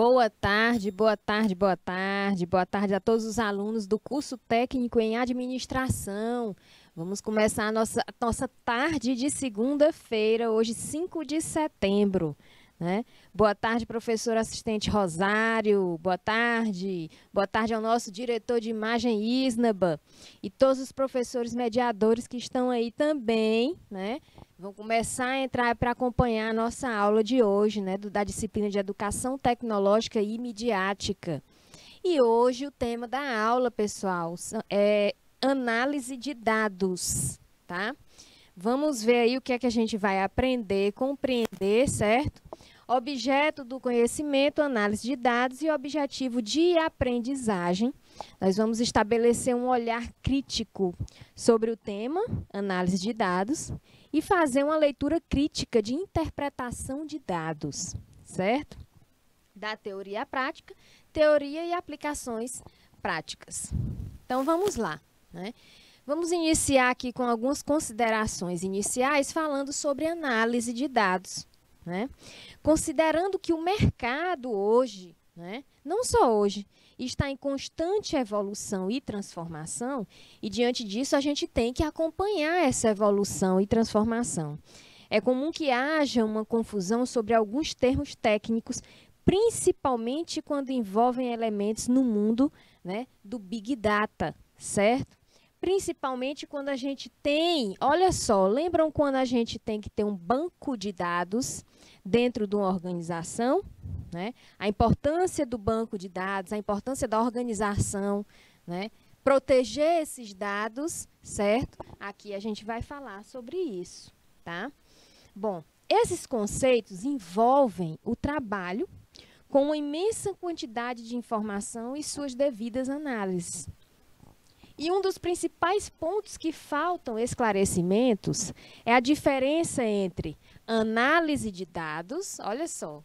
Boa tarde, boa tarde, boa tarde. Boa tarde a todos os alunos do curso técnico em administração. Vamos começar a nossa tarde de segunda-feira, hoje 5 de setembro. Né? Boa tarde, professor assistente Rosário. Boa tarde. Boa tarde ao nosso diretor de imagem Isnaba e todos os professores mediadores que estão aí também, né? Vão começar a entrar para acompanhar a nossa aula de hoje, né? Da disciplina de Educação Tecnológica e Midiática. E hoje o tema da aula, pessoal, é análise de dados, tá? Vamos ver aí o que é que a gente vai aprender, compreender, certo? Objeto do conhecimento, análise de dados e objetivo de aprendizagem. Nós vamos estabelecer um olhar crítico sobre o tema, análise de dados, e fazer uma leitura crítica de interpretação de dados, certo? Da teoria à prática, teoria e aplicações práticas. Então, vamos lá, né? Vamos iniciar aqui com algumas considerações iniciais falando sobre análise de dados, né? Considerando que o mercado hoje, né, não só hoje, está em constante evolução e transformação, e diante disso a gente tem que acompanhar essa evolução e transformação. É comum que haja uma confusão sobre alguns termos técnicos, principalmente quando envolvem elementos no mundo, né, do Big Data, certo? Principalmente quando a gente tem, olha só, lembram quando a gente tem que ter um banco de dados dentro de uma organização, né? A importância do banco de dados, a importância da organização, né? Proteger esses dados, certo? Aqui a gente vai falar sobre isso, tá? Bom, esses conceitos envolvem o trabalho com uma imensa quantidade de informação e suas devidas análises. E um dos principais pontos que faltam esclarecimentos é a diferença entre análise de dados, olha só,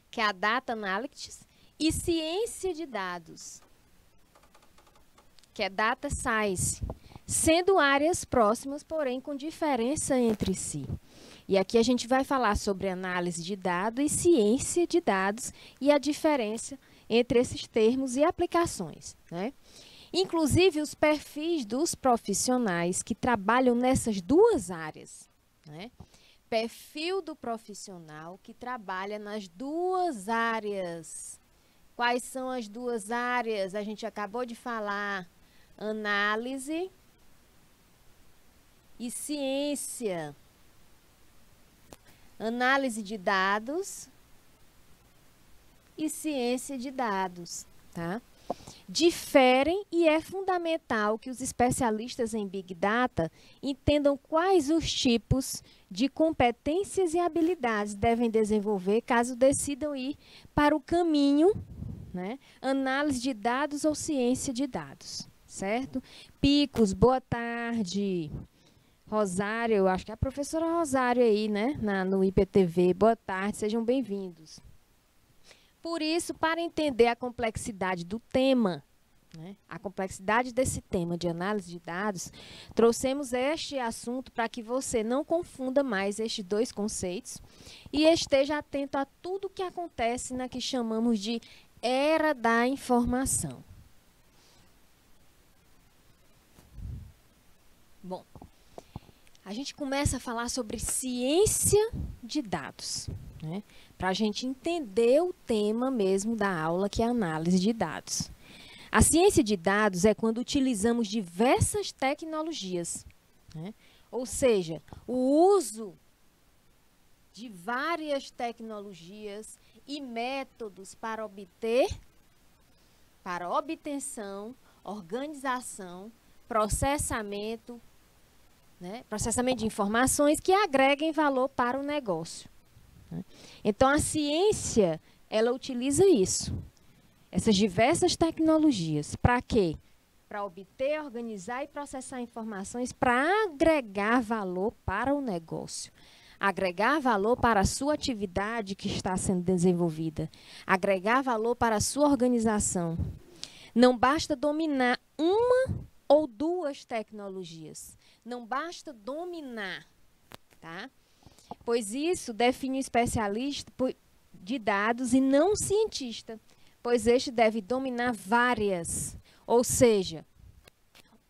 que é a Data Analytics, e ciência de dados, que é Data Science, sendo áreas próximas, porém com diferença entre si. E aqui a gente vai falar sobre análise de dados e ciência de dados e a diferença entre esses termos e aplicações, né? Inclusive os perfis dos profissionais que trabalham nessas duas áreas, né? Perfil do profissional que trabalha nas duas áreas. Quais são as duas áreas? A gente acabou de falar, análise e ciência. Análise de dados e ciência de dados, tá? Diferem e é fundamental que os especialistas em Big Data entendam quais os tipos de competências e habilidades devem desenvolver caso decidam ir para o caminho, né, análise de dados ou ciência de dados, certo? Picos, boa tarde. Rosário, eu acho que é a professora Rosário aí, né, no IPTV. Boa tarde, sejam bem-vindos. Por isso, para entender a complexidade do tema, né, a complexidade desse tema de análise de dados, trouxemos este assunto para que você não confunda mais estes dois conceitos e esteja atento a tudo que acontece na que chamamos de era da informação. Bom, a gente começa a falar sobre ciência de dados, né? Para a gente entender o tema mesmo da aula, que é a análise de dados. A ciência de dados é quando utilizamos diversas tecnologias, né? Ou seja, o uso de várias tecnologias e métodos para obtenção, organização, processamento, né? Processamento de informações que agreguem valor para o negócio. Então, a ciência, ela utiliza isso, essas diversas tecnologias. Para quê? Para obter, organizar e processar informações para agregar valor para o negócio. Agregar valor para a sua atividade que está sendo desenvolvida. Agregar valor para a sua organização. Não basta dominar uma ou duas tecnologias. Não basta dominar, tá? Pois isso define o especialista, de dados e não cientista, pois este deve dominar várias, ou seja,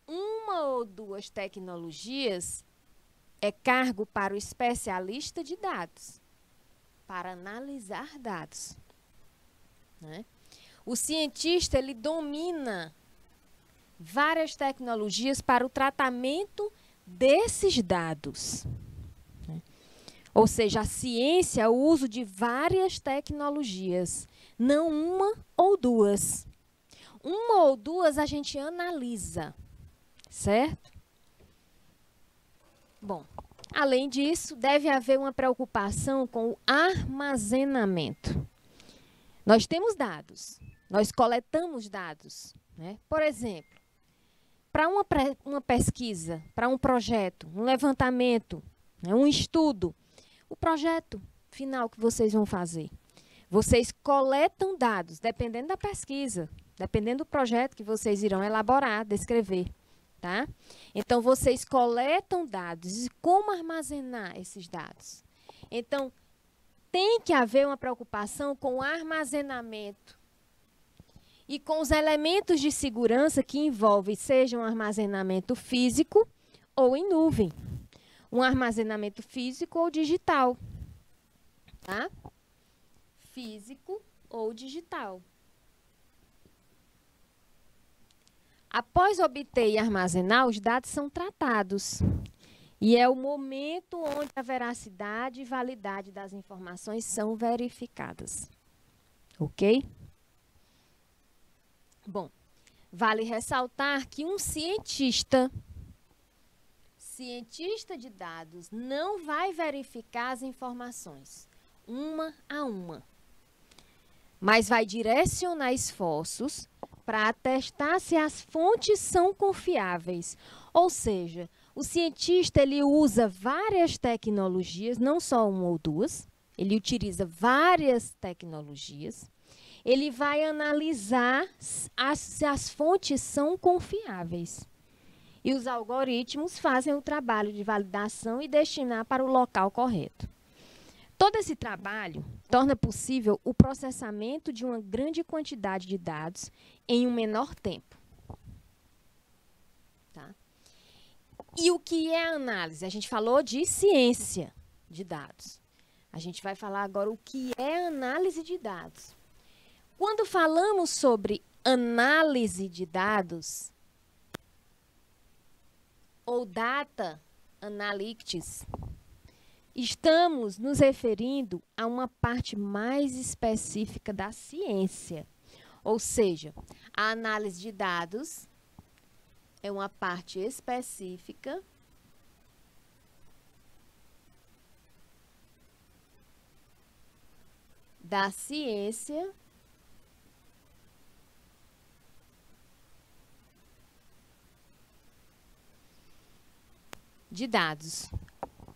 uma ou duas tecnologias é cargo para o especialista de dados, para analisar dados, né? O cientista, ele domina várias tecnologias para o tratamento desses dados, né? Ou seja, a ciência é o uso de várias tecnologias, não uma ou duas. Uma ou duas a gente analisa, certo? Bom, além disso, deve haver uma preocupação com o armazenamento. Nós temos dados, nós coletamos dados, né? Por exemplo, para uma pesquisa, para um projeto, um levantamento, né, um estudo, o projeto final que vocês vão fazer, vocês coletam dados, dependendo da pesquisa, dependendo do projeto que vocês irão elaborar, descrever, tá? Então, vocês coletam dados. E como armazenar esses dados? Então, tem que haver uma preocupação com o armazenamento e com os elementos de segurança que envolvem, seja um armazenamento físico ou em nuvem. Um armazenamento físico ou digital, tá? Físico ou digital. Após obter e armazenar, os dados são tratados. E é o momento onde a veracidade e validade das informações são verificadas. Ok? Bom, vale ressaltar que um cientista de dados não vai verificar as informações uma a uma, mas vai direcionar esforços para atestar se as fontes são confiáveis. Ou seja, o cientista, ele usa várias tecnologias, não só uma ou duas, ele utiliza várias tecnologias. Ele vai analisar se as fontes são confiáveis. E os algoritmos fazem o trabalho de validação e destinar para o local correto. Todo esse trabalho torna possível o processamento de uma grande quantidade de dados em um menor tempo. Tá? E o que é análise? A gente falou de ciência de dados. A gente vai falar agora o que é análise de dados. Quando falamos sobre análise de dados, ou data analytics, estamos nos referindo a uma parte mais específica da ciência. Ou seja, a análise de dados é uma parte específica da ciência de dados,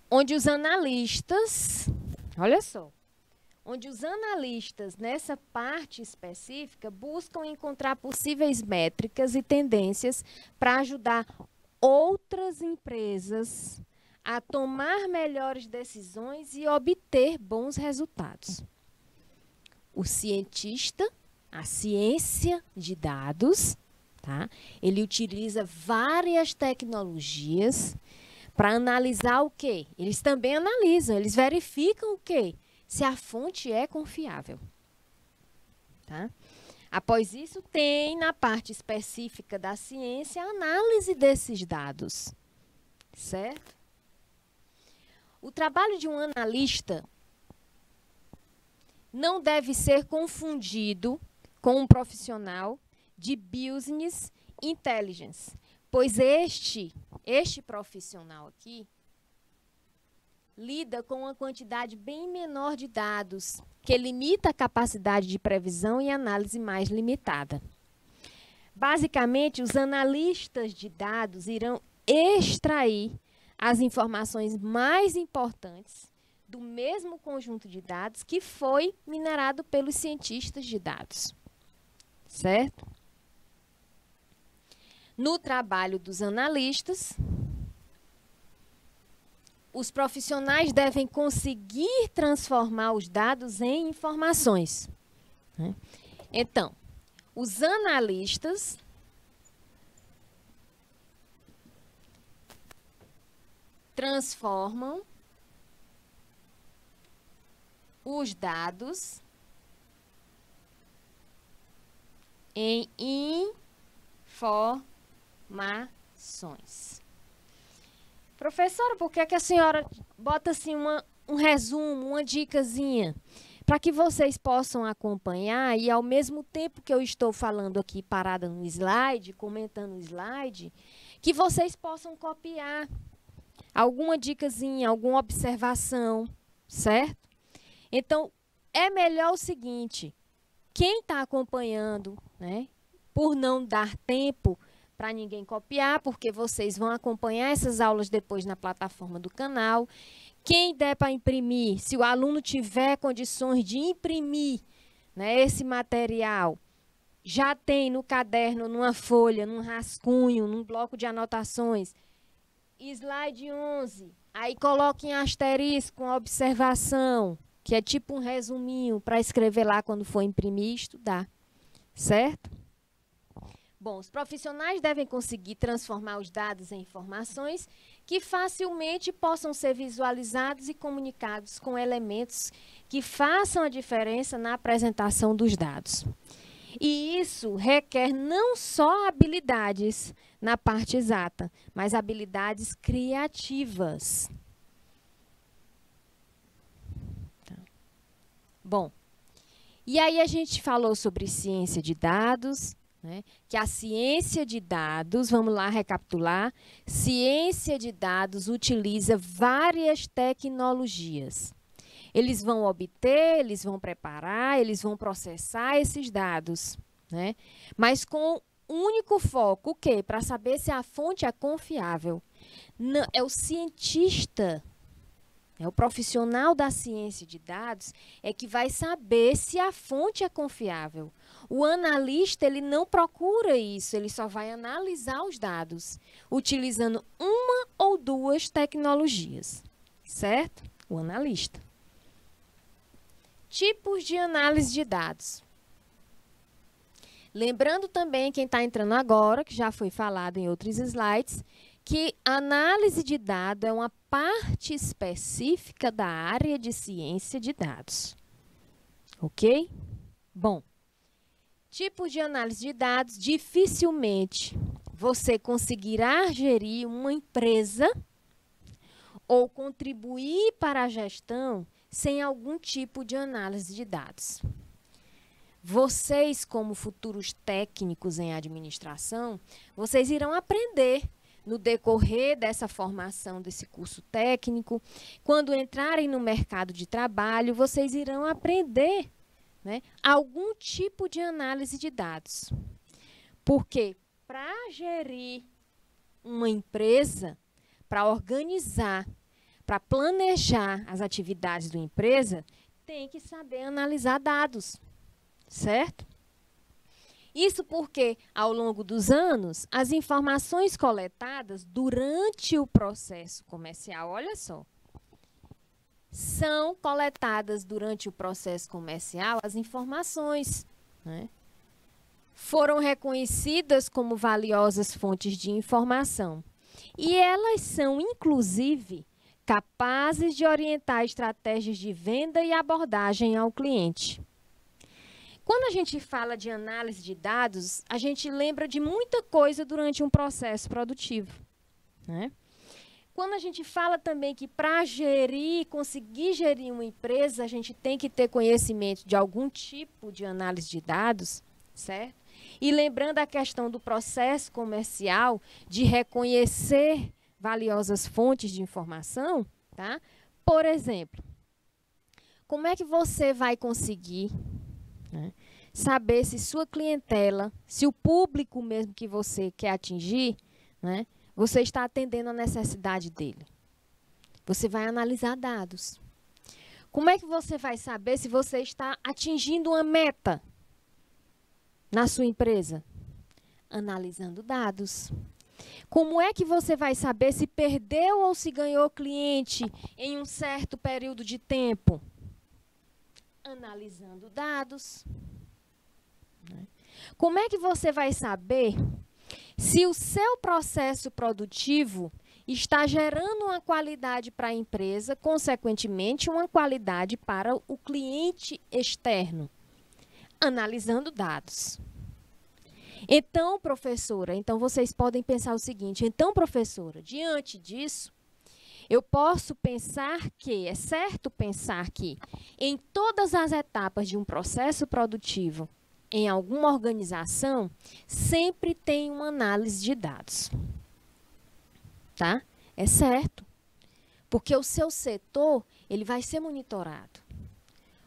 onde os analistas, olha só, onde os analistas nessa parte específica buscam encontrar possíveis métricas e tendências para ajudar outras empresas a tomar melhores decisões e obter bons resultados. O cientista, a ciência de dados, tá? Ele utiliza várias tecnologias para analisar o quê? Eles também analisam, eles verificam o quê? Se a fonte é confiável. Tá? Após isso, tem na parte específica da ciência a análise desses dados. Certo? O trabalho de um analista não deve ser confundido com um profissional de business intelligence, pois este profissional aqui lida com uma quantidade bem menor de dados, que limita a capacidade de previsão e análise mais limitada. Basicamente, os analistas de dados irão extrair as informações mais importantes do mesmo conjunto de dados que foi minerado pelos cientistas de dados. Certo? No trabalho dos analistas, os profissionais devem conseguir transformar os dados em informações, né? Então, os analistas transformam os dados em informações. Professora, por que a senhora bota assim um resumo, uma dicasinha, para que vocês possam acompanhar e ao mesmo tempo que eu estou falando aqui parada no slide, comentando o slide, que vocês possam copiar alguma dicasinha, alguma observação, certo? Então, é melhor o seguinte, quem está acompanhando, né, por não dar tempo para ninguém copiar, porque vocês vão acompanhar essas aulas depois na plataforma do canal. Quem der para imprimir, se o aluno tiver condições de imprimir, né, esse material, já tem no caderno, numa folha, num rascunho, num bloco de anotações, slide 11, aí coloque em asterisco com observação, que é tipo um resuminho para escrever lá quando for imprimir e estudar, certo? Bom, os profissionais devem conseguir transformar os dados em informações que facilmente possam ser visualizados e comunicados com elementos que façam a diferença na apresentação dos dados. E isso requer não só habilidades na parte exata, mas habilidades criativas. Bom, e aí a gente falou sobre ciência de dados, né? Que a ciência de dados, vamos lá recapitular, ciência de dados utiliza várias tecnologias. Eles vão obter, eles vão preparar, eles vão processar esses dados, né? Mas com um único foco, o quê? Para saber se a fonte é confiável. Não, é o cientista, é o profissional da ciência de dados, é que vai saber se a fonte é confiável. O analista, ele não procura isso, ele só vai analisar os dados, utilizando uma ou duas tecnologias, certo? O analista. Tipos de análise de dados. Lembrando também, quem está entrando agora, que já foi falado em outros slides, que análise de dados é uma parte específica da área de ciência de dados. Ok? Bom, tipos de análise de dados, dificilmente você conseguirá gerir uma empresa ou contribuir para a gestão sem algum tipo de análise de dados. Vocês, como futuros técnicos em administração, vocês irão aprender no decorrer dessa formação, desse curso técnico. Quando entrarem no mercado de trabalho, vocês irão aprender, né, algum tipo de análise de dados. Porque para gerir uma empresa, para organizar, para planejar as atividades da empresa, tem que saber analisar dados, certo? Isso porque, ao longo dos anos, as informações coletadas durante o processo comercial, olha só, são coletadas durante o processo comercial as informações, né? Foram reconhecidas como valiosas fontes de informação. E elas são, inclusive, capazes de orientar estratégias de venda e abordagem ao cliente. Quando a gente fala de análise de dados, a gente lembra de muita coisa durante um processo produtivo, né? Quando a gente fala também que para conseguir gerir uma empresa, a gente tem que ter conhecimento de algum tipo de análise de dados, certo? E lembrando a questão do processo comercial, de reconhecer valiosas fontes de informação, tá? Por exemplo, como é que você vai conseguir, né, saber se sua clientela, se o público mesmo que você quer atingir, né, você está atendendo a necessidade dele? Você vai analisar dados. Como é que você vai saber se você está atingindo uma meta na sua empresa? Analisando dados. Como é que você vai saber se perdeu ou se ganhou cliente em um certo período de tempo? Analisando dados. Como é que você vai saber se o seu processo produtivo está gerando uma qualidade para a empresa, consequentemente, uma qualidade para o cliente externo? Analisando dados. Então, professora, vocês podem pensar o seguinte, então, professora, diante disso, eu posso pensar que, é certo pensar que, em todas as etapas de um processo produtivo, em alguma organização, sempre tem uma análise de dados. Tá? É certo. Porque o seu setor, ele vai ser monitorado.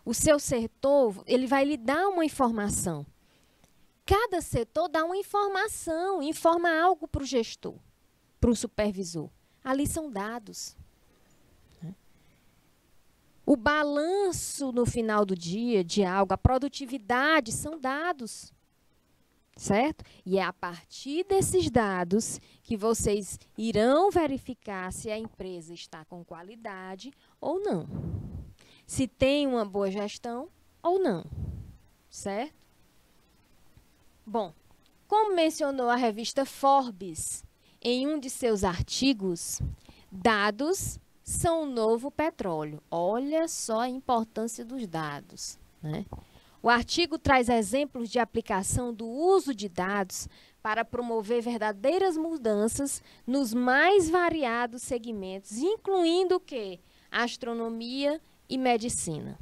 O seu setor, ele vai lhe dar uma informação. Cada setor dá uma informação, informa algo para o gestor, para o supervisor. Ali são dados. O balanço no final do dia de algo, a produtividade, são dados. Certo? E é a partir desses dados que vocês irão verificar se a empresa está com qualidade ou não. Se tem uma boa gestão ou não. Certo? Bom, como mencionou a revista Forbes em um de seus artigos, dados são o novo petróleo. Olha só a importância dos dados, né? O artigo traz exemplos de aplicação do uso de dados para promover verdadeiras mudanças nos mais variados segmentos, incluindo o quê? Astronomia e medicina.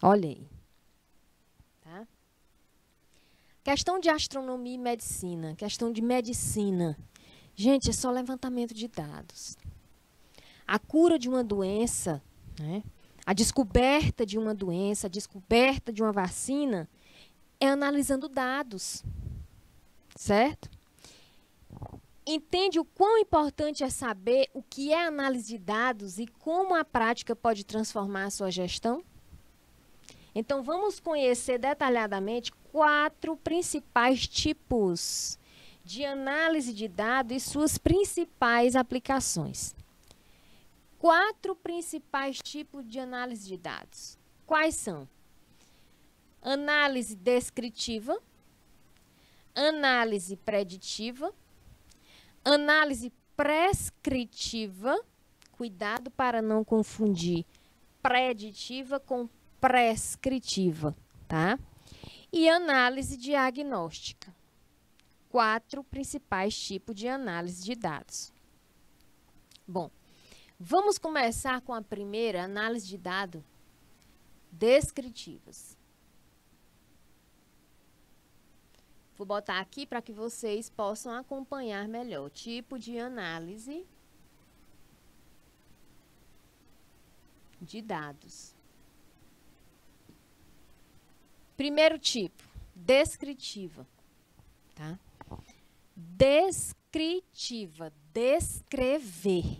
Olha aí. Tá? Questão de astronomia e medicina, questão de medicina. Gente, é só levantamento de dados. A cura de uma doença, né? A descoberta de uma doença, a descoberta de uma vacina, é analisando dados. Certo? Entende o quão importante é saber o que é análise de dados e como a prática pode transformar a sua gestão? Então, vamos conhecer detalhadamente 4 principais tipos de análise de dados e suas principais aplicações. 4 principais tipos de análise de dados. Quais são? Análise descritiva, análise preditiva, análise prescritiva, cuidado para não confundir preditiva com prescritiva, tá? E análise diagnóstica. 4 principais tipos de análise de dados. Bom, vamos começar com a primeira, análise de dados descritivas. Vou botar aqui para que vocês possam acompanhar melhor. Tipo de análise de dados. Primeiro tipo, descritiva. Tá? Descritiva, descrever.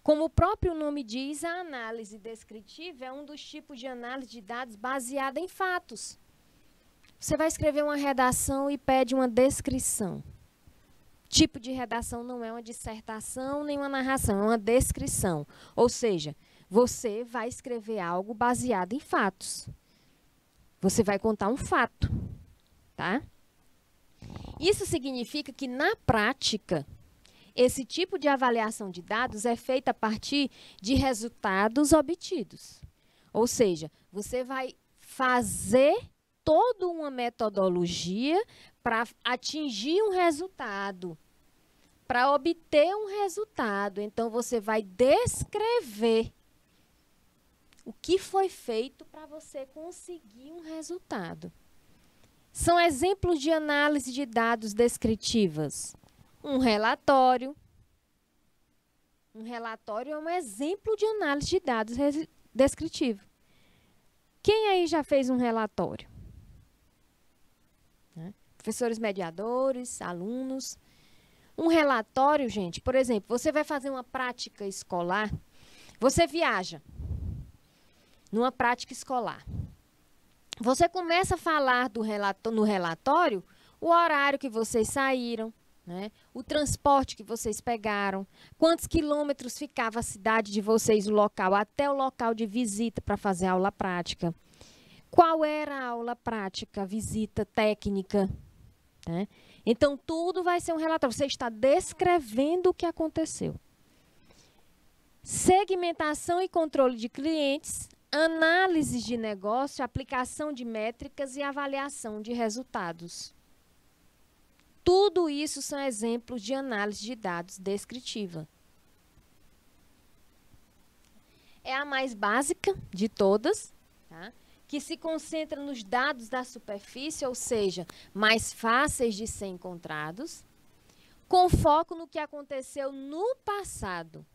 Como o próprio nome diz, a análise descritiva é um dos tipos de análise de dados baseada em fatos. Você vai escrever uma redação e pede uma descrição. Tipo de redação não é uma dissertação nem uma narração, é uma descrição. Ou seja, você vai escrever algo baseado em fatos. Você vai contar um fato, tá? Isso significa que, na prática, esse tipo de avaliação de dados é feita a partir de resultados obtidos. Ou seja, você vai fazer toda uma metodologia para atingir um resultado, para obter um resultado. Então, você vai descrever o que foi feito para você conseguir um resultado. São exemplos de análise de dados descritivas. Um relatório. Um relatório é um exemplo de análise de dados descritivo. Quem aí já fez um relatório? Professores mediadores, alunos. Um relatório, gente, por exemplo, você vai fazer uma prática escolar, você viaja numa prática escolar. Você começa a falar no relatório o horário que vocês saíram, né? O transporte que vocês pegaram, quantos quilômetros ficava a cidade de vocês, o local, até o local de visita para fazer a aula prática. Qual era a aula prática, visita técnica, né? Então, tudo vai ser um relatório. Você está descrevendo o que aconteceu. Segmentação e controle de clientes, análise de negócio, aplicação de métricas e avaliação de resultados. Tudo isso são exemplos de análise de dados descritiva. É a mais básica de todas, tá? Que se concentra nos dados da superfície, ou seja, mais fáceis de ser encontrados, com foco no que aconteceu no passado.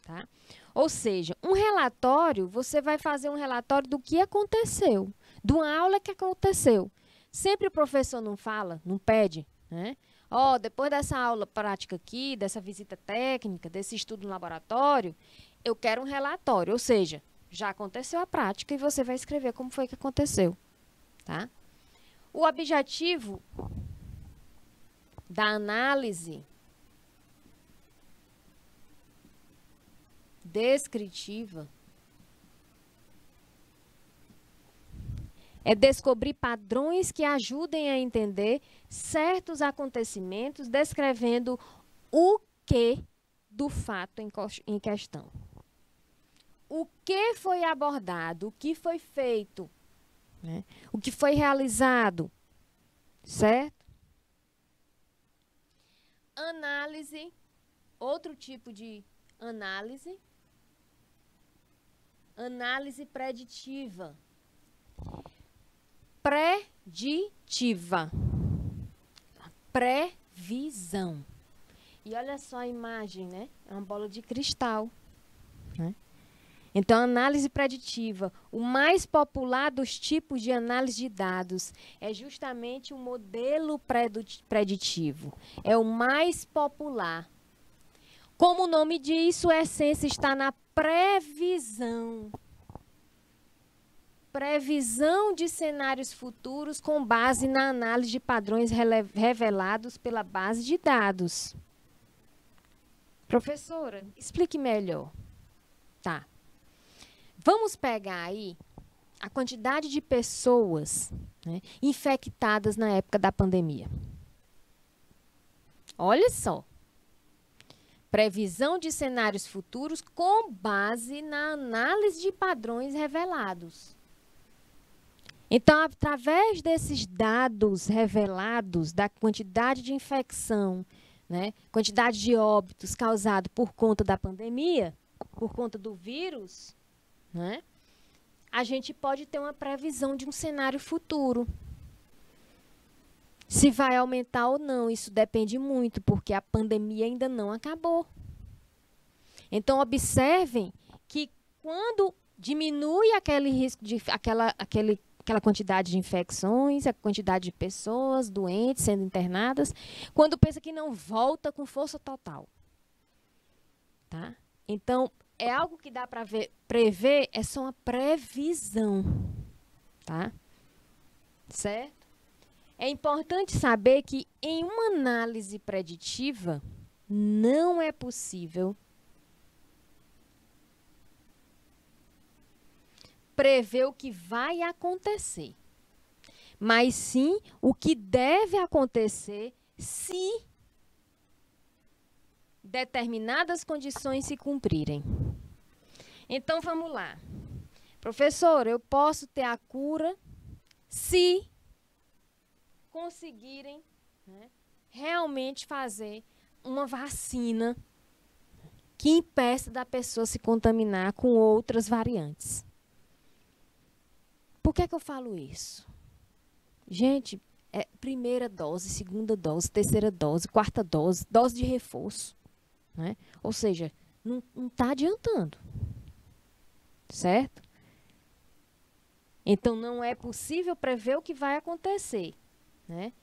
Tá? Ou seja, um relatório, você vai fazer um relatório do que aconteceu, de uma aula que aconteceu. Sempre o professor não fala, não pede, né? Ó, depois dessa aula prática aqui, dessa visita técnica, desse estudo no laboratório, eu quero um relatório, ou seja, já aconteceu a prática e você vai escrever como foi que aconteceu, tá? O objetivo da análise descritiva é descobrir padrões que ajudem a entender certos acontecimentos, descrevendo o que do fato em questão. O que foi abordado, o que foi feito, né? O que foi realizado, certo? Análise, outro tipo de análise, análise preditiva. Preditiva. Previsão. E olha só a imagem, né? É uma bola de cristal, né? Então, análise preditiva. O mais popular dos tipos de análise de dados é justamente o modelo preditivo. É o mais popular. Como o nome diz, sua essência está na previsão. Previsão de cenários futuros com base na análise de padrões revelados pela base de dados. Professora, explique melhor. Tá. Vamos pegar aí a quantidade de pessoas, né, infectadas na época da pandemia. Olha só. Previsão de cenários futuros com base na análise de padrões revelados. Então, através desses dados revelados da quantidade de infecção, né, quantidade de óbitos causados por conta da pandemia, por conta do vírus, né, a gente pode ter uma previsão de um cenário futuro. Se vai aumentar ou não, isso depende muito, porque a pandemia ainda não acabou. Então, observem que quando diminui aquele risco de aquela quantidade de infecções, a quantidade de pessoas doentes sendo internadas, quando pensa que não volta com força total. Tá? Então, é algo que dá para prever, é só uma previsão. Tá? Certo? É importante saber que em uma análise preditiva não é possível prever o que vai acontecer, mas sim o que deve acontecer se determinadas condições se cumprirem. Então, vamos lá. Professor, eu posso ter a cura se conseguirem, né, realmente fazer uma vacina que impeça da pessoa se contaminar com outras variantes. Por que é que eu falo isso? Gente, é primeira dose, segunda dose, terceira dose, quarta dose, dose de reforço, né? Ou seja, não está adiantando, certo? Então, não é possível prever o que vai acontecer, né?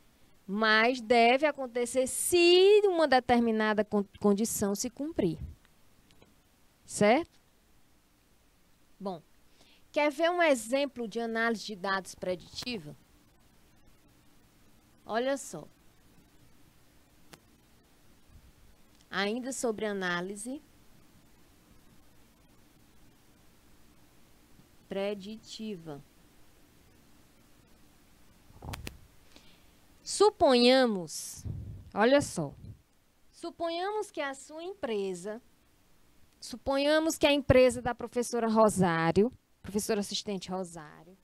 Mas deve acontecer se uma determinada condição se cumprir, certo? Bom, quer ver um exemplo de análise de dados preditiva? Olha só. ainda sobre análise preditiva. Suponhamos, olha só, suponhamos que a sua empresa, suponhamos que a empresa da professora Rosário, professora assistente Rosário,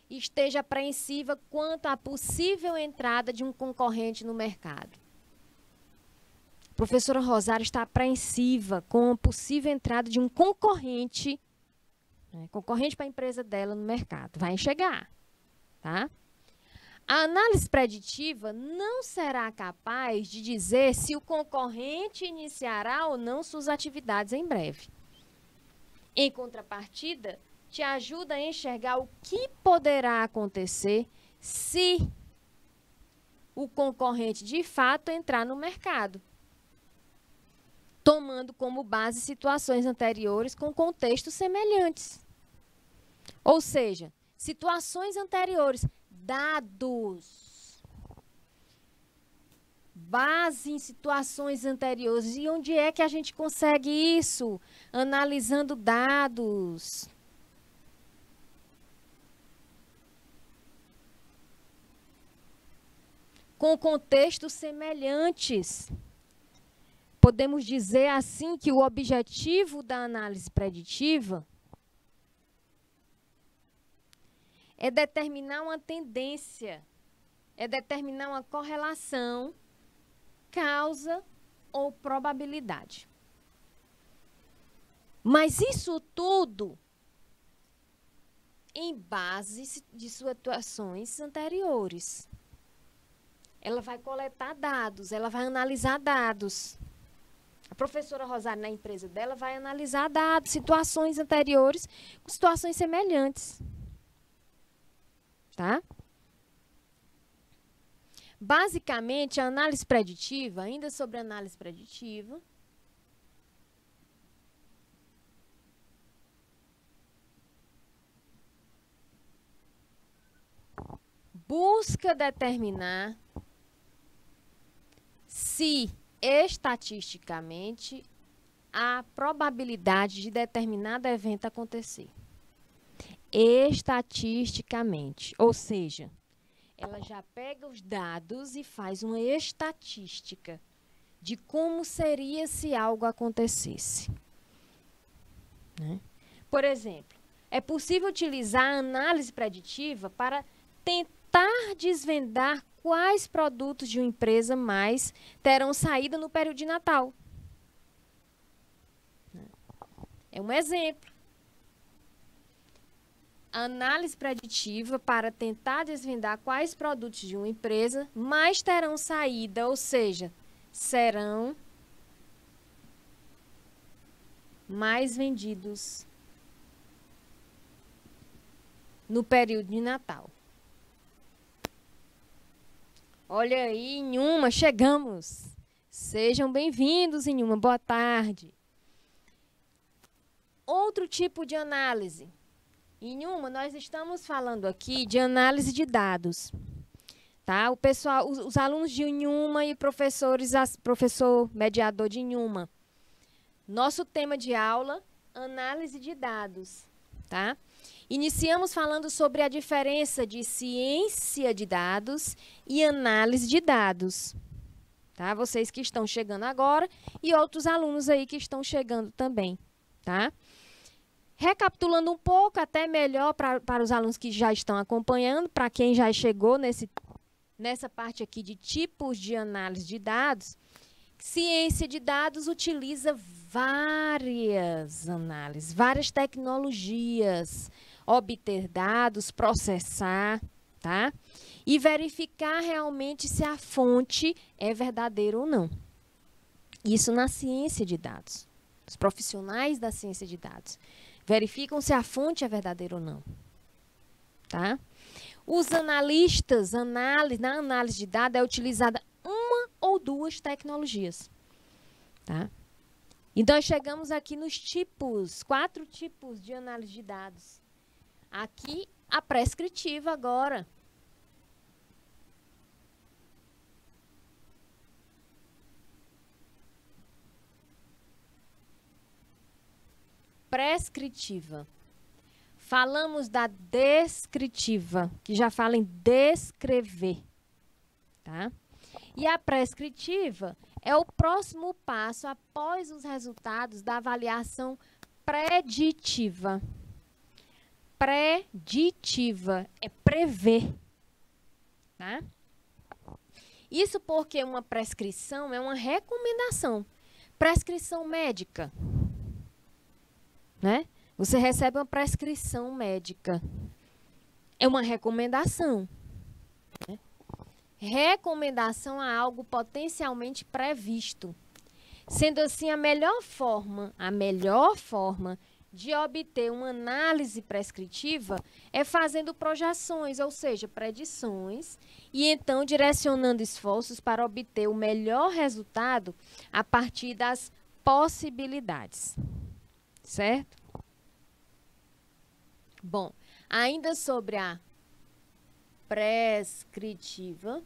esteja apreensiva quanto à possível entrada de um concorrente no mercado. A professora Rosário está apreensiva com a possível entrada de um concorrente, concorrente para a empresa dela no mercado. Vai chegar, tá? A análise preditiva não será capaz de dizer se o concorrente iniciará ou não suas atividades em breve. Em contrapartida, te ajuda a enxergar o que poderá acontecer se o concorrente de fato entrar no mercado, tomando como base situações anteriores com contextos semelhantes. Ou seja, situações anteriores, dados, base em situações anteriores. E onde é que a gente consegue isso? Analisando dados. Com contextos semelhantes. Podemos dizer assim que o objetivo da análise preditiva é determinar uma tendência, é determinar uma correlação, causa ou probabilidade. Mas isso tudo em base de suas atuações anteriores. Ela vai coletar dados, ela vai analisar dados. A professora Rosário, na empresa dela, vai analisar dados, situações anteriores com situações semelhantes. Tá? Basicamente, a análise preditiva, ainda sobre a análise preditiva, busca determinar se estatisticamente há probabilidade de determinado evento acontecer. Estatisticamente, ou seja, ela já pega os dados e faz uma estatística de como seria se algo acontecesse. Né? Por exemplo, é possível utilizar a análise preditiva para tentar desvendar quais produtos de uma empresa mais terão saída no período de Natal. É um exemplo. Análise preditiva para tentar desvendar quais produtos de uma empresa mais terão saída, ou seja, serão mais vendidos no período de Natal. Olha aí, Inhuma, chegamos. Sejam bem-vindos, Inhuma, boa tarde. Outro tipo de análise. Inhuma, nós estamos falando aqui de análise de dados. Tá? O pessoal, os alunos de Inhuma e professores, professor mediador de Inhuma. Nosso tema de aula, análise de dados. Tá? Iniciamos falando sobre a diferença de ciência de dados e análise de dados. Tá? Vocês que estão chegando agora e outros alunos aí que estão chegando também. Tá? Recapitulando um pouco, até melhor para os alunos que já estão acompanhando, para quem já chegou nessa parte aqui de tipos de análise de dados, ciência de dados utiliza várias análises, várias tecnologias, obter dados, processar, tá? E verificar realmente se a fonte é verdadeira ou não. Isso na ciência de dados. Os profissionais da ciência de dados verificam se a fonte é verdadeira ou não. Tá? Os analistas, na análise de dados é utilizada uma ou duas tecnologias. Tá? E nós chegamos aqui nos tipos, 4 tipos de análise de dados. Aqui, a prescritiva agora. prescritiva. Falamos da descritiva, que já fala em descrever, tá? E a prescritiva é o próximo passo após os resultados da avaliação preditiva. Preditiva é prever, tá? Isso porque uma prescrição é uma recomendação. Prescrição médica, né? Você recebe uma prescrição médica. É uma recomendação, né? Recomendação a algo potencialmente previsto. Sendo assim, a melhor forma de obter uma análise prescritiva é fazendo projeções, ou seja, predições, e então direcionando esforços para obter o melhor resultado a partir das possibilidades. Certo? Bom, ainda sobre a prescritiva,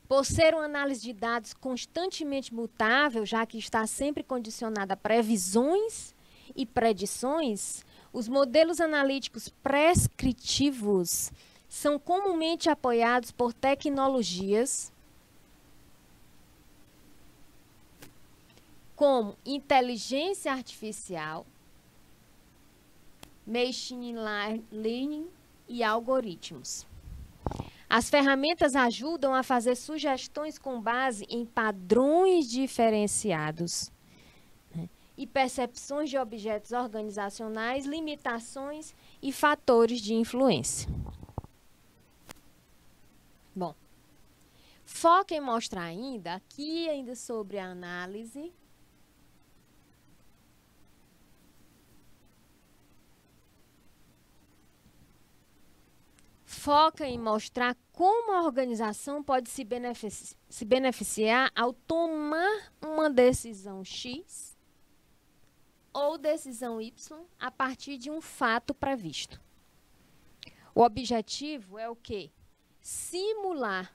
por ser uma análise de dados constantemente mutável, já que está sempre condicionada a previsões e predições, os modelos analíticos prescritivos são comumente apoiados por tecnologias como inteligência artificial, machine learning e algoritmos. As ferramentas ajudam a fazer sugestões com base em padrões diferenciados, né, e percepções de objetos organizacionais, limitações e fatores de influência. Bom, foca em mostrar ainda sobre a análise foca em mostrar como a organização pode se beneficiar ao tomar uma decisão X ou decisão Y a partir de um fato previsto. O objetivo é o quê? Simular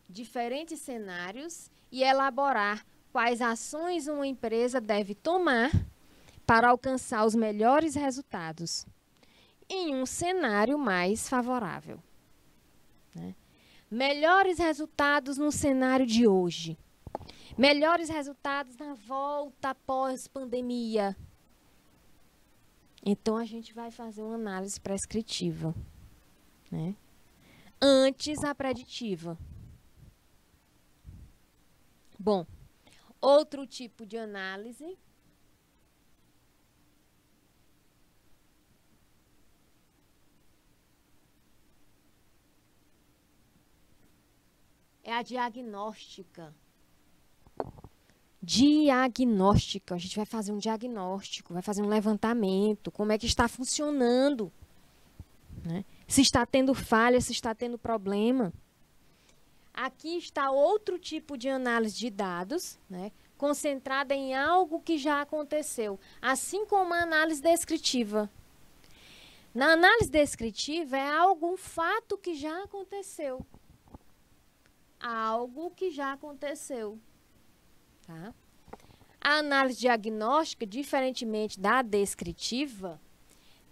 diferentes cenários e elaborar quais ações uma empresa deve tomar para alcançar os melhores resultados em um cenário mais favorável, né? Melhores resultados no cenário de hoje. Melhores resultados na volta após pandemia. Então, a gente vai fazer uma análise prescritiva, né? Antes a preditiva. Bom, outro tipo de análise é a diagnóstica. Diagnóstica. A gente vai fazer um diagnóstico, vai fazer um levantamento, como é que está funcionando, né? Se está tendo falha, se está tendo problema. Aqui está outro tipo de análise de dados, né, concentrada em algo que já aconteceu, assim como a análise descritiva. Na análise descritiva é um fato que já aconteceu. Algo que já aconteceu, tá? A análise diagnóstica, diferentemente da descritiva,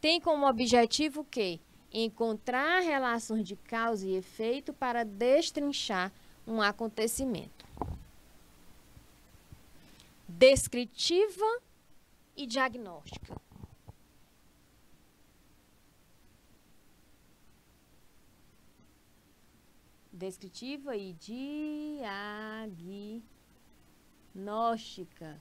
tem como objetivo o quê? Encontrar relações de causa e efeito para destrinchar um acontecimento. Descritiva e diagnóstica. Descritiva e diagnóstica.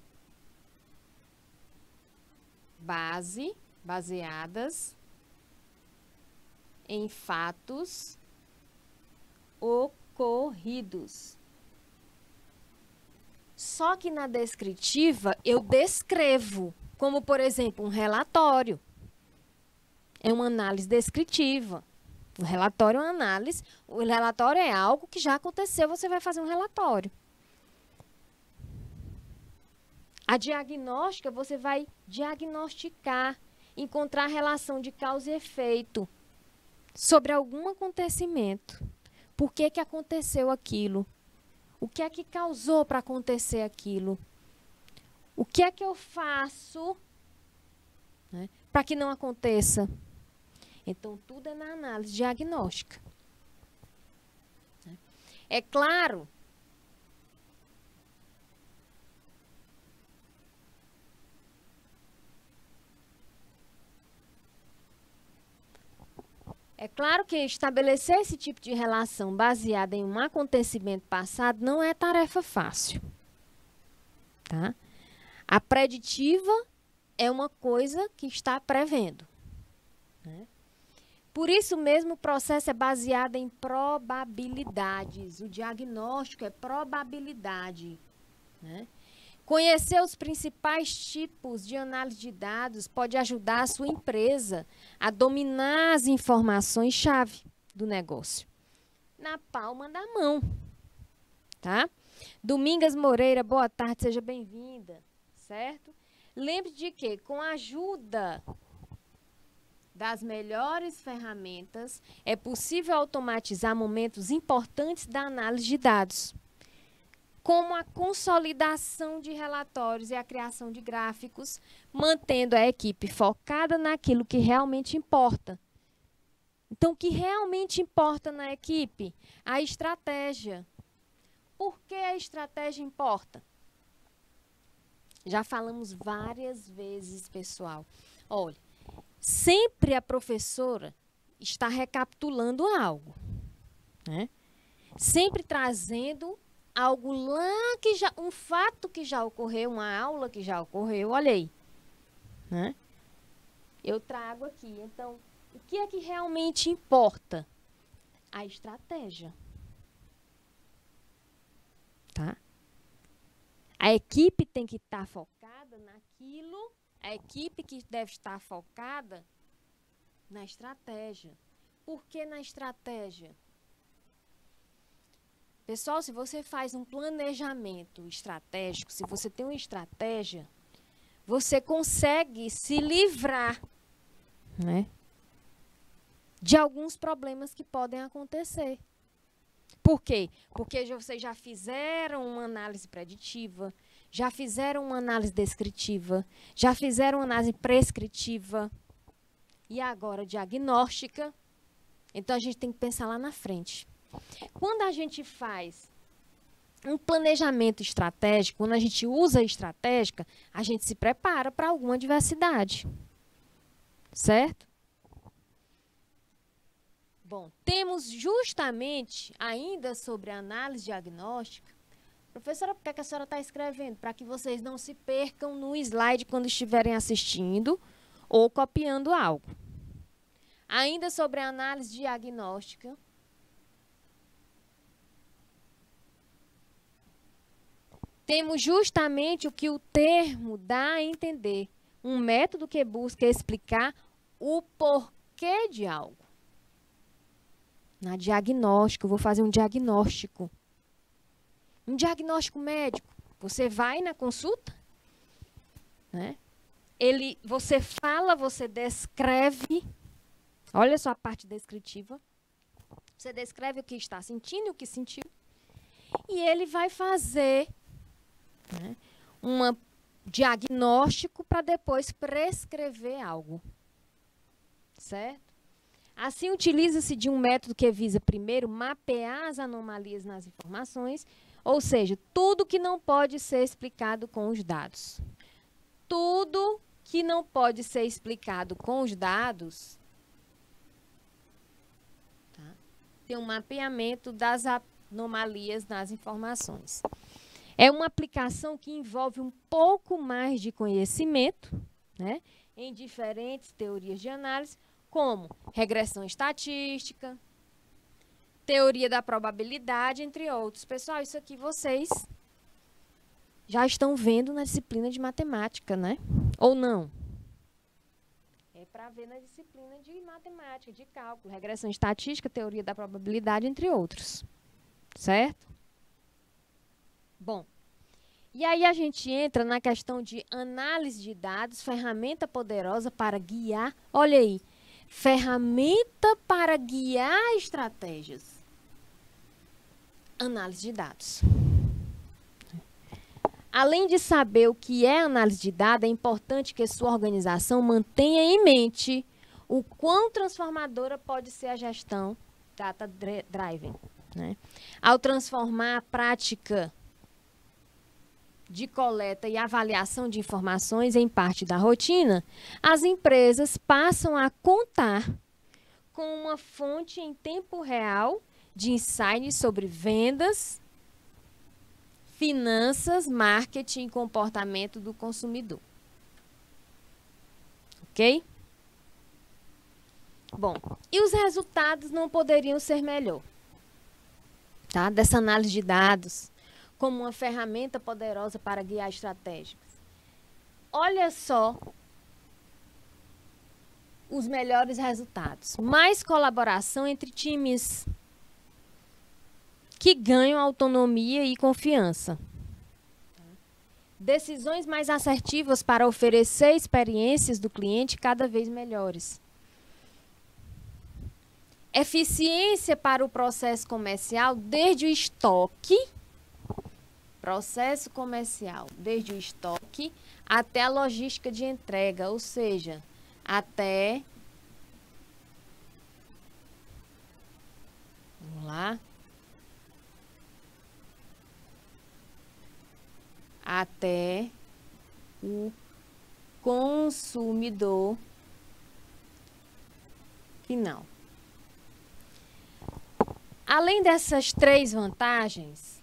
Baseadas em fatos ocorridos. Só que na descritiva eu descrevo, como por exemplo um relatório. É uma análise descritiva. O relatório é uma análise, o relatório é algo que já aconteceu, você vai fazer um relatório. A diagnóstica, você vai diagnosticar, encontrar relação de causa e efeito sobre algum acontecimento. Por que que aconteceu aquilo? O que é que causou para acontecer aquilo? O que é que eu faço, né, para que não aconteça? Então, tudo é na análise diagnóstica. É claro que estabelecer esse tipo de relação baseada em um acontecimento passado não é tarefa fácil. Tá? A preditiva é uma coisa que está prevendo, né? Por isso mesmo, o processo é baseado em probabilidades. O diagnóstico é probabilidade, né? Conhecer os principais tipos de análise de dados pode ajudar a sua empresa a dominar as informações-chave do negócio na palma da mão, tá? Domingas Moreira, boa tarde, seja bem-vinda, certo? Lembre de que, com a ajuda das melhores ferramentas, é possível automatizar momentos importantes da análise de dados, como a consolidação de relatórios e a criação de gráficos, mantendo a equipe focada naquilo que realmente importa. Então, o que realmente importa na equipe? A estratégia. Por que a estratégia importa? Já falamos várias vezes, pessoal. Olha, sempre a professora está recapitulando algo, né? Sempre trazendo algo lá que já, um fato que já ocorreu, uma aula que já ocorreu, olha aí, né? Eu trago aqui. Então, o que é que realmente importa? A estratégia, tá? A equipe tem que estar focada naquilo, a equipe que deve estar focada na estratégia. Por que na estratégia? Pessoal, se você faz um planejamento estratégico, se você tem uma estratégia, você consegue se livrar, né, de alguns problemas que podem acontecer. Por quê? Porque vocês já fizeram uma análise preditiva, já fizeram uma análise descritiva, já fizeram uma análise prescritiva e agora diagnóstica. Então, a gente tem que pensar lá na frente. Quando a gente faz um planejamento estratégico, quando a gente usa a estratégica, a gente se prepara para alguma adversidade. Certo? Bom, temos justamente ainda sobre a análise diagnóstica. Professora, por que a senhora está escrevendo? Para que vocês não se percam no slide quando estiverem assistindo ou copiando algo. Ainda sobre a análise diagnóstica, temos justamente o que o termo dá a entender. Um método que busca explicar o porquê de algo. Na diagnóstico, eu vou fazer um diagnóstico. Um diagnóstico médico. Você vai na consulta, né? Você fala, você descreve. Olha só a parte descritiva. Você descreve o que está sentindo e o que sentiu. E ele vai fazer, né, um diagnóstico para depois prescrever algo. Certo? Assim, utiliza-se de um método que visa, primeiro, mapear as anomalias nas informações, ou seja, tudo que não pode ser explicado com os dados. Tudo que não pode ser explicado com os dados, tá, tem um mapeamento das anomalias nas informações. É uma aplicação que envolve um pouco mais de conhecimento, né, em diferentes teorias de análise, como regressão estatística, teoria da probabilidade, entre outros. Pessoal, isso aqui vocês já estão vendo na disciplina de matemática, né? Ou não? É para ver na disciplina de matemática, de cálculo, regressão estatística, teoria da probabilidade, entre outros. Certo? Bom, e aí a gente entra na questão de análise de dados, ferramenta poderosa para guiar, olha aí, ferramenta para guiar estratégias. Análise de dados. Além de saber o que é análise de dados, é importante que sua organização mantenha em mente o quão transformadora pode ser a gestão data-driven, né? Ao transformar a prática de coleta e avaliação de informações em parte da rotina, as empresas passam a contar com uma fonte em tempo real de insights sobre vendas, finanças, marketing e comportamento do consumidor. Ok? Bom, e os resultados não poderiam ser melhor, tá? Dessa análise de dados como uma ferramenta poderosa para guiar estratégias. Olha só os melhores resultados. Mais colaboração entre times que ganham autonomia e confiança. Decisões mais assertivas para oferecer experiências do cliente cada vez melhores. Eficiência para o processo comercial desde o estoque. Processo comercial desde o estoque até a logística de entrega, ou seja, até... Vamos lá. Até o consumidor final. Além dessas três vantagens,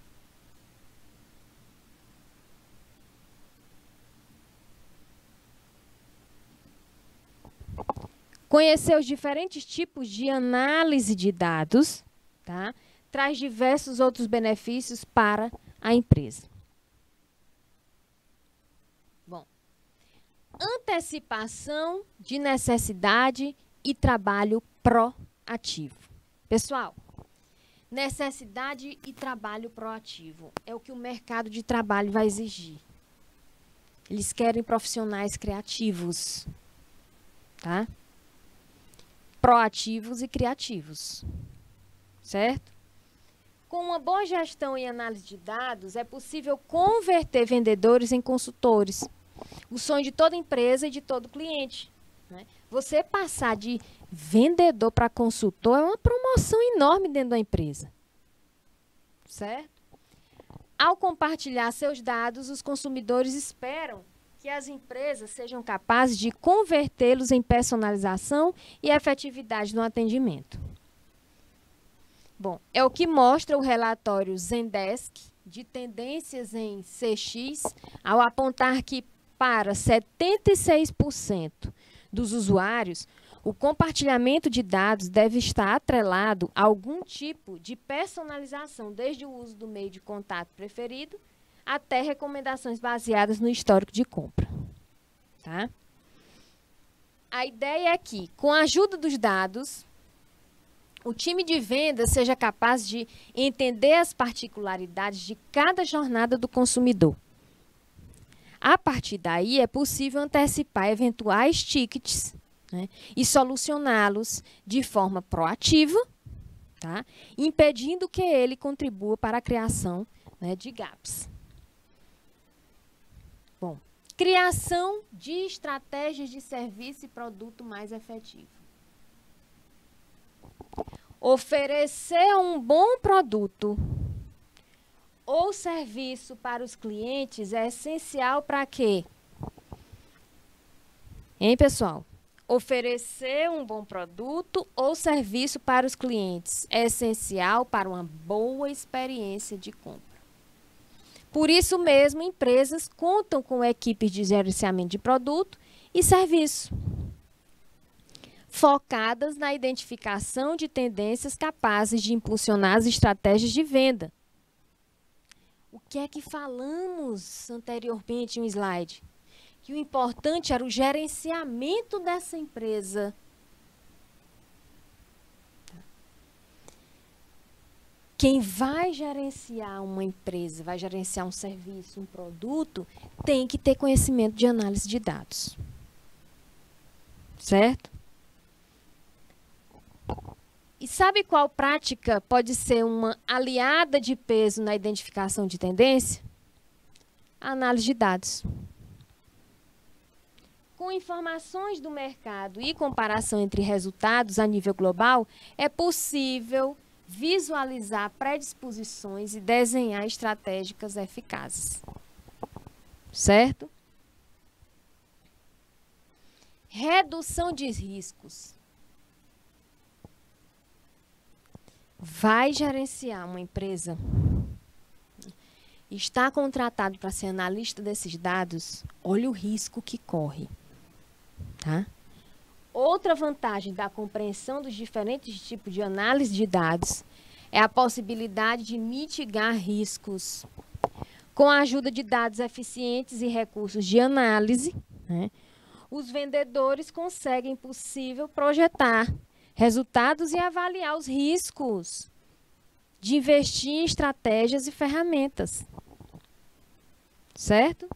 conhecer os diferentes tipos de análise de dados, tá? Traz diversos outros benefícios para a empresa. Bom, antecipação de necessidade e trabalho proativo. Pessoal, necessidade e trabalho proativo é o que o mercado de trabalho vai exigir. Eles querem profissionais criativos, tá? Proativos e criativos, certo? Com uma boa gestão e análise de dados, é possível converter vendedores em consultores. O sonho de toda empresa e de todo cliente, né? Você passar de vendedor para consultor é uma promoção enorme dentro da empresa, certo? Ao compartilhar seus dados, os consumidores esperam que as empresas sejam capazes de convertê-los em personalização e efetividade no atendimento. Bom, é o que mostra o relatório Zendesk de tendências em CX, ao apontar que para 76% dos usuários, o compartilhamento de dados deve estar atrelado a algum tipo de personalização, desde o uso do meio de contato preferido até recomendações baseadas no histórico de compra. Tá? A ideia é que, com a ajuda dos dados, o time de vendas seja capaz de entender as particularidades de cada jornada do consumidor. A partir daí, é possível antecipar eventuais tickets, né, e solucioná-los de forma proativa, tá, impedindo que ele contribua para a criação, né, de gaps. Bom, criação de estratégias de serviço e produto mais efetivo. Oferecer um bom produto ou serviço para os clientes é essencial para quê? Hein, pessoal? Oferecer um bom produto ou serviço para os clientes é essencial para uma boa experiência de compra. Por isso mesmo, empresas contam com equipes de gerenciamento de produto e serviço, focadas na identificação de tendências capazes de impulsionar as estratégias de venda. O que é que falamos anteriormente em um slide? Que o importante era o gerenciamento dessa empresa. Quem vai gerenciar uma empresa, vai gerenciar um serviço, um produto, tem que ter conhecimento de análise de dados. Certo? E sabe qual prática pode ser uma aliada de peso na identificação de tendência? Análise de dados. Com informações do mercado e comparação entre resultados a nível global, é possível visualizar predisposições e desenhar estratégicas eficazes. Certo? Redução de riscos. Vai gerenciar uma empresa? Está contratado para ser analista desses dados? Olha o risco que corre. Tá? Outra vantagem da compreensão dos diferentes tipos de análise de dados é a possibilidade de mitigar riscos. Com a ajuda de dados eficientes e recursos de análise, né, os vendedores conseguem possível projetar resultados e avaliar os riscos de investir em estratégias e ferramentas. Certo?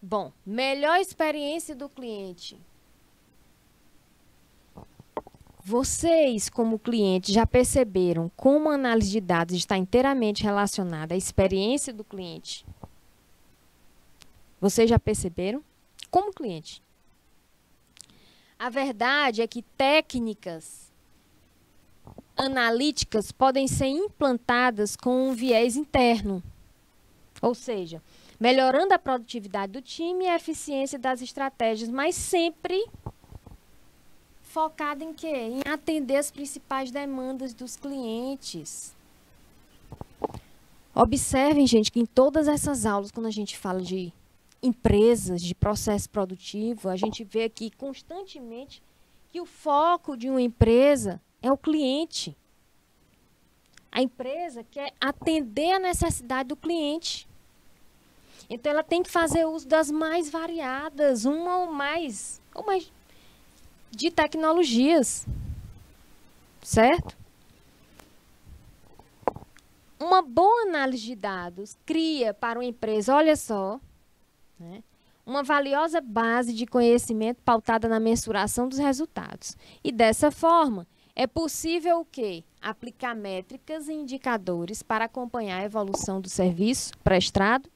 Bom, melhor experiência do cliente. Vocês, como cliente, já perceberam como a análise de dados está inteiramente relacionada à experiência do cliente? Vocês já perceberam? Como cliente. A verdade é que técnicas analíticas podem ser implantadas com um viés interno. Ou seja, melhorando a produtividade do time e a eficiência das estratégias, mas sempre focada em quê? Em atender as principais demandas dos clientes. Observem, gente, que em todas essas aulas, quando a gente fala de empresas, de processo produtivo, a gente vê aqui constantemente que o foco de uma empresa é o cliente. A empresa quer atender a necessidade do cliente. Então, ela tem que fazer uso das mais variadas, uma ou mais de tecnologias. Certo? Uma boa análise de dados cria para uma empresa, olha só, né, uma valiosa base de conhecimento pautada na mensuração dos resultados. E dessa forma, é possível o quê? Aplicar métricas e indicadores para acompanhar a evolução do serviço prestado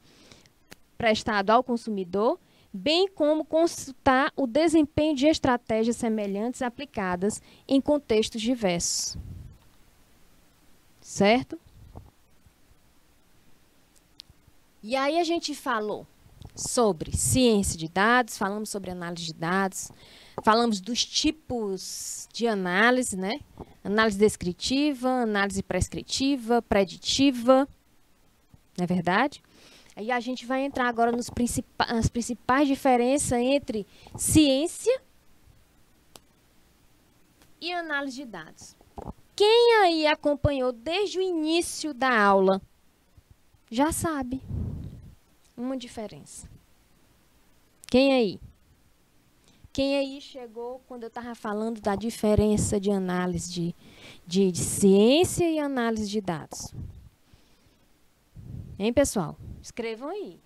ao consumidor, bem como consultar o desempenho de estratégias semelhantes aplicadas em contextos diversos. Certo? E aí a gente falou sobre ciência de dados, falamos sobre análise de dados, falamos dos tipos de análise, né? Análise descritiva, análise prescritiva, preditiva, não é verdade? Aí a gente vai entrar agora nas principais diferenças entre ciência e análise de dados. Quem aí acompanhou desde o início da aula já sabe uma diferença. Quem aí? Quem aí chegou quando eu estava falando da diferença de análise de ciência e análise de dados? Hein, pessoal? Escrevam aí.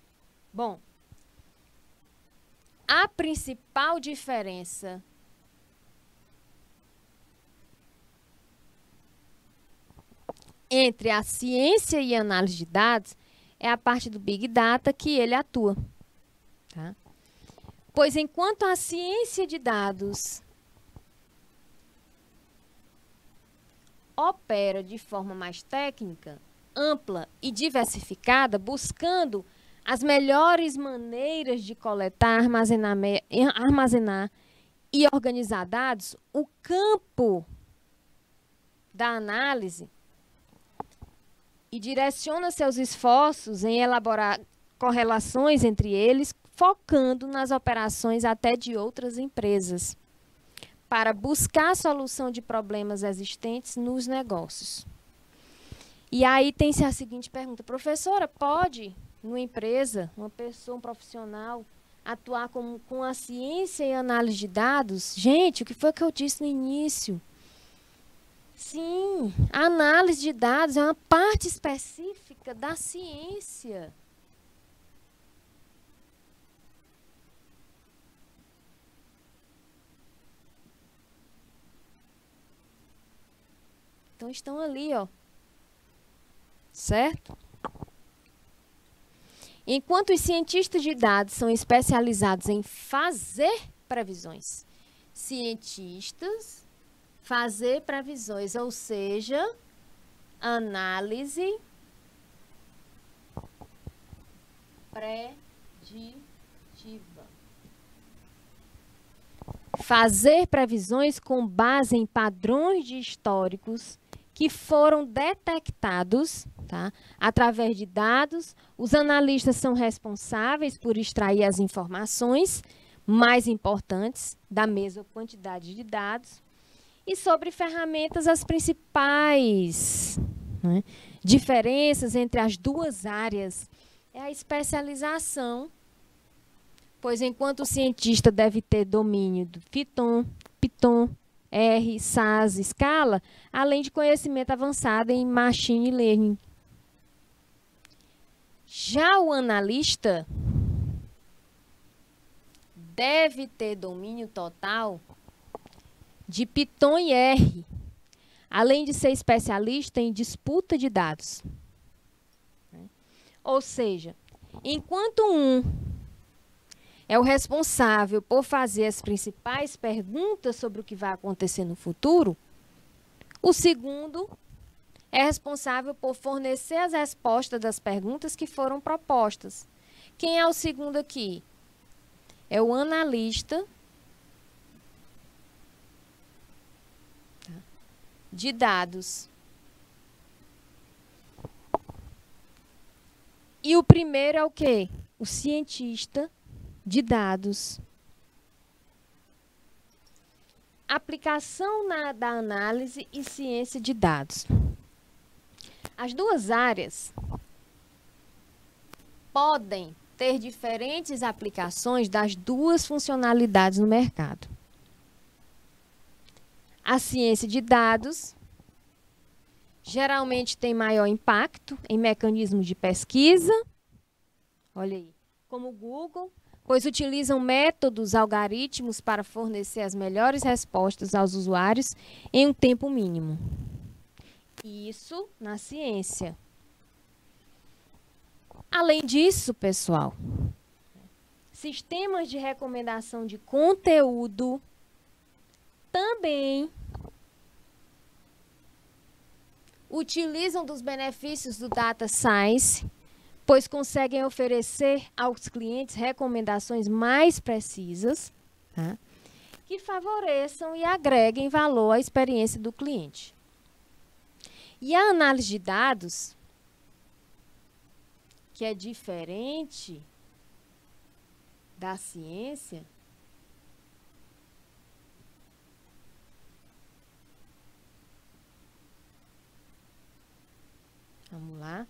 Bom, a principal diferença entre a ciência e a análise de dados é a parte do Big Data que ele atua. Tá? Pois enquanto a ciência de dados opera de forma mais técnica, ampla e diversificada, buscando as melhores maneiras de coletar, armazenar e organizar dados, o campo da análise e direciona seus esforços em elaborar correlações entre eles, focando nas operações até de outras empresas, para buscar a solução de problemas existentes nos negócios. E aí tem-se a seguinte pergunta: professora, pode, numa empresa, uma pessoa, um profissional, atuar com a ciência e análise de dados? Gente, o que foi que eu disse no início? Sim, a análise de dados é uma parte específica da ciência. Então estão ali, ó. Certo? Enquanto os cientistas de dados são especializados em fazer previsões. Cientistas, fazer previsões, ou seja, análise preditiva. Fazer previsões com base em padrões de históricos que foram detectados, tá, através de dados. Os analistas são responsáveis por extrair as informações mais importantes da mesma quantidade de dados. E sobre ferramentas, as principais, né, diferenças entre as duas áreas é a especialização, pois enquanto o cientista deve ter domínio do Python, R, SAS, Scala, além de conhecimento avançado em Machine Learning. Já o analista deve ter domínio total de Python e R, além de ser especialista em disputa de dados. Ou seja, enquanto um é o responsável por fazer as principais perguntas sobre o que vai acontecer no futuro, o segundo é responsável por fornecer as respostas das perguntas que foram propostas. Quem é o segundo aqui? É o analista de dados. E o primeiro é o quê? O cientista de dados. Aplicação da análise e ciência de dados. As duas áreas podem ter diferentes aplicações das duas funcionalidades no mercado. A ciência de dados geralmente tem maior impacto em mecanismos de pesquisa, olha aí, como o Google, pois utilizam métodos, algoritmos para fornecer as melhores respostas aos usuários em um tempo mínimo. Isso na ciência. Além disso, pessoal, sistemas de recomendação de conteúdo também utilizam dos benefícios do Data Science, pois conseguem oferecer aos clientes recomendações mais precisas, tá, que favoreçam e agreguem valor à experiência do cliente. E a análise de dados, que é diferente da ciência, vamos lá.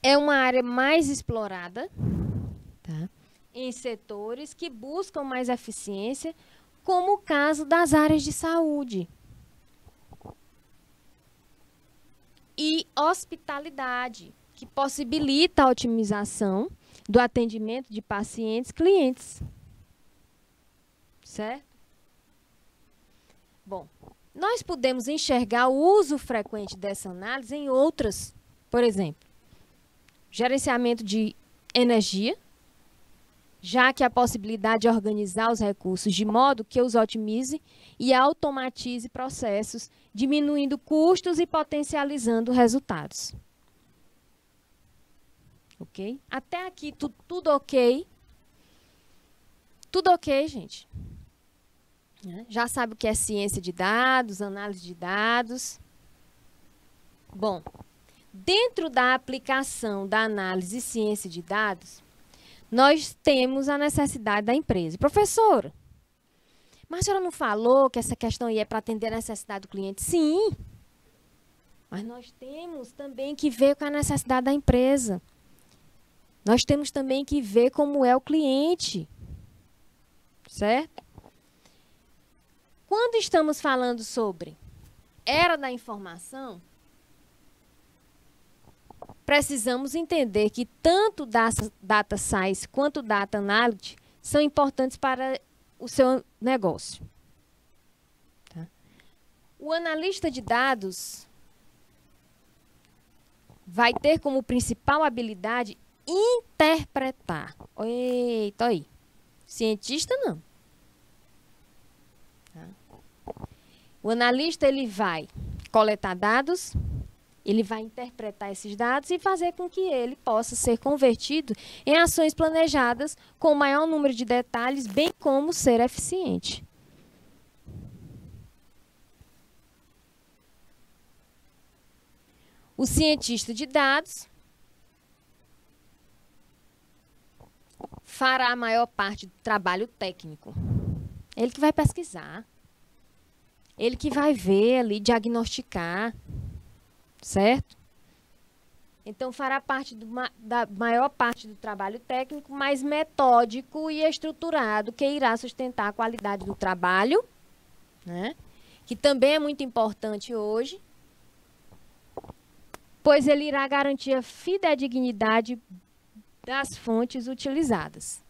É uma área mais explorada, tá, em setores que buscam mais eficiência, como o caso das áreas de saúde e hospitalidade, que possibilita a otimização do atendimento de pacientes, clientes. Certo? Bom, nós podemos enxergar o uso frequente dessa análise em outras, por exemplo, gerenciamento de energia, já que a possibilidade de organizar os recursos de modo que os otimize e automatize processos, diminuindo custos e potencializando resultados. Ok? Até aqui, tudo ok? Tudo ok, gente? Já sabe o que é ciência de dados, análise de dados. Bom, dentro da aplicação da análise e ciência de dados, nós temos a necessidade da empresa. Professora, mas a senhora não falou que essa questão aí é para atender a necessidade do cliente? Sim, mas nós temos também que ver com a necessidade da empresa. Nós temos também que ver como é o cliente. Certo? Quando estamos falando sobre era da informação, precisamos entender que tanto Data Science quanto Data Analytics são importantes para o seu negócio. Tá? O analista de dados vai ter como principal habilidade interpretar. Eita, aí. Cientista, não. O analista, ele vai coletar dados, ele vai interpretar esses dados e fazer com que ele possa ser convertido em ações planejadas com o maior número de detalhes, bem como ser eficiente. O cientista de dados fará a maior parte do trabalho técnico. Ele que vai pesquisar. Ele que vai ver ali, diagnosticar, certo? Então, fará parte da maior parte do trabalho técnico, mais metódico e estruturado, que irá sustentar a qualidade do trabalho, né? Que também é muito importante hoje, pois ele irá garantir a fidedignidade das fontes utilizadas.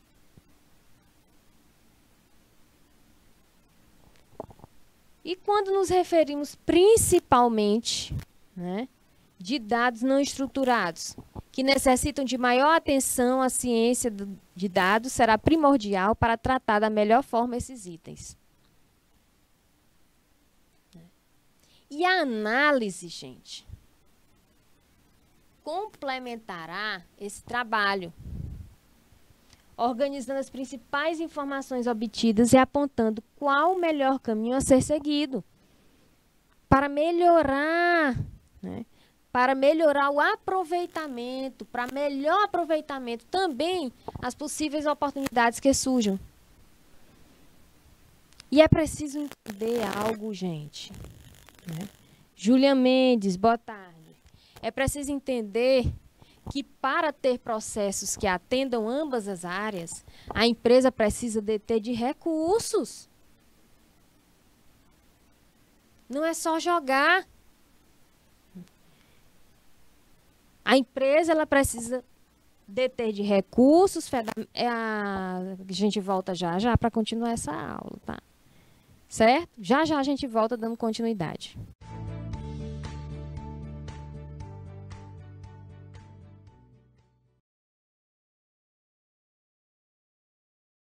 E quando nos referimos principalmente, né, de dados não estruturados, que necessitam de maior atenção, a ciência de dados será primordial para tratar da melhor forma esses itens. E a análise, gente, complementará esse trabalho, organizando as principais informações obtidas e apontando qual o melhor caminho a ser seguido para melhorar, né, para melhorar o aproveitamento, para melhor aproveitamento também as possíveis oportunidades que surjam. E é preciso entender algo, gente, né? Julia Mendes, boa tarde. É preciso entender que para ter processos que atendam ambas as áreas, a empresa precisa deter de recursos. Não é só jogar. A empresa, ela precisa deter de recursos. A gente volta já para continuar essa aula, tá? Certo? Já a gente volta dando continuidade.